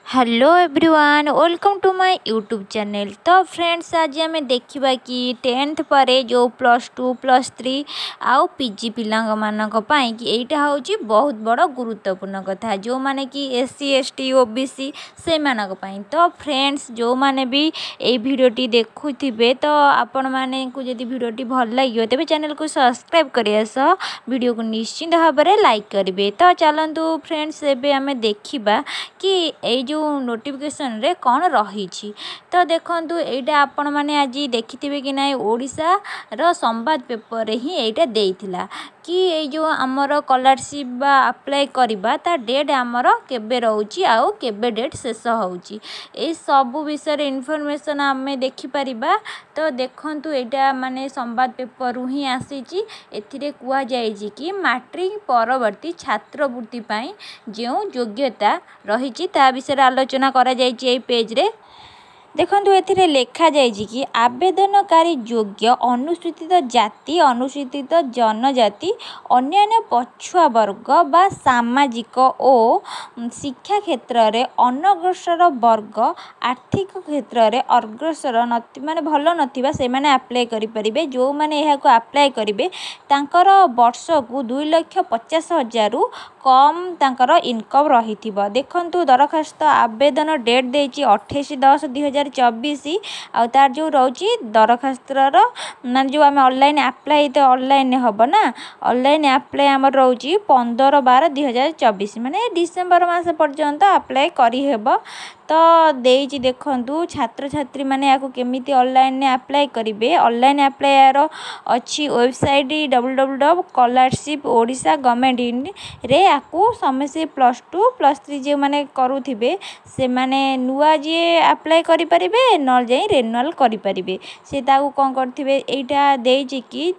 Hello everyone welcome to my YouTube channel. तो friends आज आम देखा कि 10th पर जो +2 +3 आउ पीजी पिला मानक कि यहाँ हूँ बहुत बड़ गुरुत्वपूर्ण कथा जो माने कि SC ST OBC से मानक। तो फ्रेंड्स जो माने भी ये भिडियोटी देखुवे तो आपण माने को जदि भिडियोटी भल लगे तेज चैनल को सब्सक्राइब करने सह वीडियो को निश्चिंत भाव में लाइक करेंगे। तो चलतु फ्रेंड्स एबे आमे देखिबा कि ये जो नोटिफिकेशन रे कौन रही। तो देखंतु एटा आपण माने आज देखिथिबे कि नाही ओडिशा रो संवाद पेपर ही एटा देइथिला कि ये जो आमर स्कॉलरशिप बा अप्लाई करबा ता डेट आमर केबे रहउची आउ केबे डेट शेष होउची ए सब विषय इनफॉरमेशन आमे देखि परिबा। तो देखंतु एटा माने संवाद पेपर ही आसीची एथिरे कुआ जायची कि मैट्रिक परवर्ती छात्रवृत्ति पाई जो योग्यता रही ता विषय आलोचना करा जायची ए पेज रे। देखंतु एथिरे लेखा जायछि कि आवेदनकारी योग्य अनुसूचित जाति अनुसूचित जनजाति अन्यान्य पछुआ वर्ग बा सामाजिक और शिक्षा क्षेत्र रे अनग्रसर वर्ग आर्थिक क्षेत्र रे अग्रसर माने भल नथिबा से माने अप्लाई करि परिबे। जो माने एहा को अप्लाई करिवे तांकर वर्ष को 2,50,000 रु कम तांकर इनकम रहिथिबा। देखंतु दरखास्त आवेदन डेट देछि 28/10/2024 आ तार जो रोची दरखास्तर मान जो आम ऑनलाइन अप्लाई तो ऑनलाइन हम ना ऑनलाइन अप्लाई आम रोची 15/12/2024 माने डिसेम्बर मास पर्यंत अप्लाई करी हेबो। तो देइछि देखंतु छात्र छात्री माने याको केमिति ऑनलाइन अप्लाई करिवे। ऑनलाइन अप्लाई यार अछि वेबसाइट www.scholarship-odisha-government रे याको समस्या +2 +3 जे माने करूथिबे से माने नुआ जे अप्लाई करि परिबे न जाई रेनुअल करि परिबे से ताको कोन करथिबे एटा देइछि कि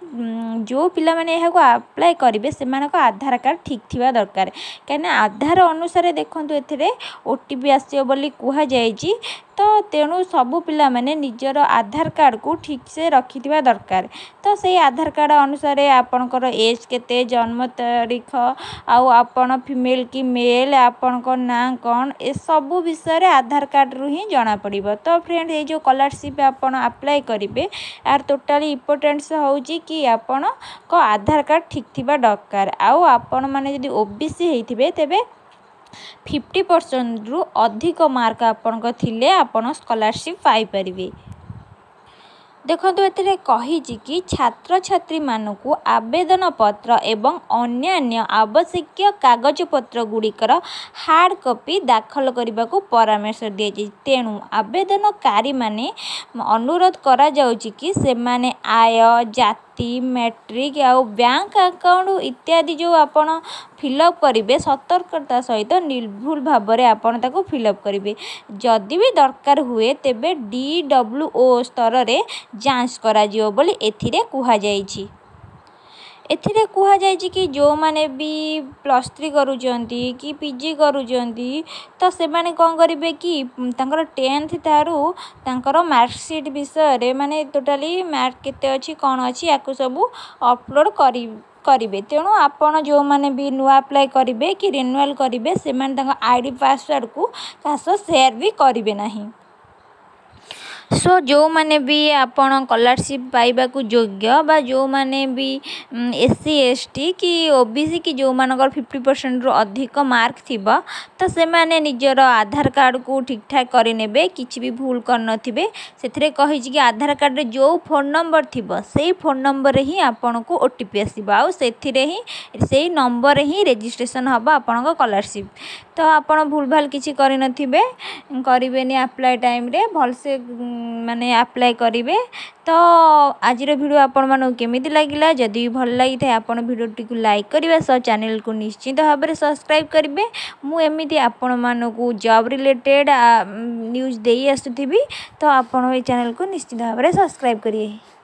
जो पिला माने याको अप्लाई करिबे से मानको आधार कार्ड ठीक थिबा दरकार काना आधार अनुसार देखंतु एथिरे ओटीपी आसियो बोली कुहा जायछि। तो तेणु सबु पिला माने निजर आधार कार्ड को ठीक से रखिथिबा दरकार। तो से आधार कार्ड अनुसार आपनकर एज केते जन्म तारीख आउ आपण फीमेल कि मेल आपनकर ना कोन ए सबु विषय रे आधार कार्ड रु ही जाना पड़िबो। तो फ्रेंड ये जो स्कॉलरशिप आपण अप्लाई करिवे यार टोटली इंपोर्टेंस होउची कि आपण को आधार कार्ड ठीक थिबा दरकार आउ आपण माने यदि ओबीसी हेइथिबे तेबे 50% रु अधिक मार्क आपण को थिले आपण स्कॉलरशिप पाई परिबे। देखंतु एथिरे कहिछि कि छात्र छात्री मानकु आवेदन पत्र एवं अन्यान्य आवश्यक कागज पत्र गुड़िकर हार्ड कॉपी दाखल करने को परामर्श दिए। तेणु आवेदनकारी माने अनुरोध करा जाउछि कि से माने आय जाति मैट्रिक आउ बैंक अकाउंट इत्यादि जो आपण फिलअप करेंगे सतर्कता सहित निर्भुल भाव में आपण ताको फिलअप करेंगे। जदि भी दरकार हुए तेबे DWO स्तर रे जांच करा जियो बोली एथिरे कुहा जायछि। एथिरे कुहा जायछि कि जो माने भी +3 करूचंती कि पीजी करूचंती तो से माने कोन करिवे कि तांकर 10th तारू तांकर मार्कशीट विषय रे माने टोटली मार्क केते अछि कोन अछि याकु सब अपलोड करिवे। तेणु आपण जो माने भी नुआ अप्लाई करिवे कि रिन्यूअल करिवे से माने तांकर आईडी पासवर्ड को कासो शेयर भी करिवे नाही। सो जो माने भी आपण स्कॉलरशिप पाइबा को योग्य बा जो माने भी SC ST कि OBC कि जो मानकर 50% रु अधिक मार्क थिबा तो से माने निजर आधार कार्ड को ठीक ठाक करि नेबे किछि भी भूल कर नथिबे। सेथरे कहिछि कि आधार कार्ड रे जो फोन नंबर थिबा सेही फोन नंबर रे ही आपण को ओटीपी आसीबा आ सेथिरे ही सेही नंबर रे ही रजिस्ट्रेशन हबा आपण को स्कॉलरशिप। तो आपण भूल भाल किछि करि नथिबे करिवेनी अप्लाई टाइम रे भल से माने अप्लाई करिवे। तो आज वीडियो आपण मानू केमिति लागिला जदि भल लागि थाए आपण वीडियोटी को लाइक करिवे सो चैनल को निश्चित भाव में सब्सक्राइब करिवे। मु एमिति आपण मानू को जॉब रिलेटेड न्यूज़ देई आसुथिबी तो आपण ए चैनल को निश्चित भाव में सब्सक्राइब करिवे।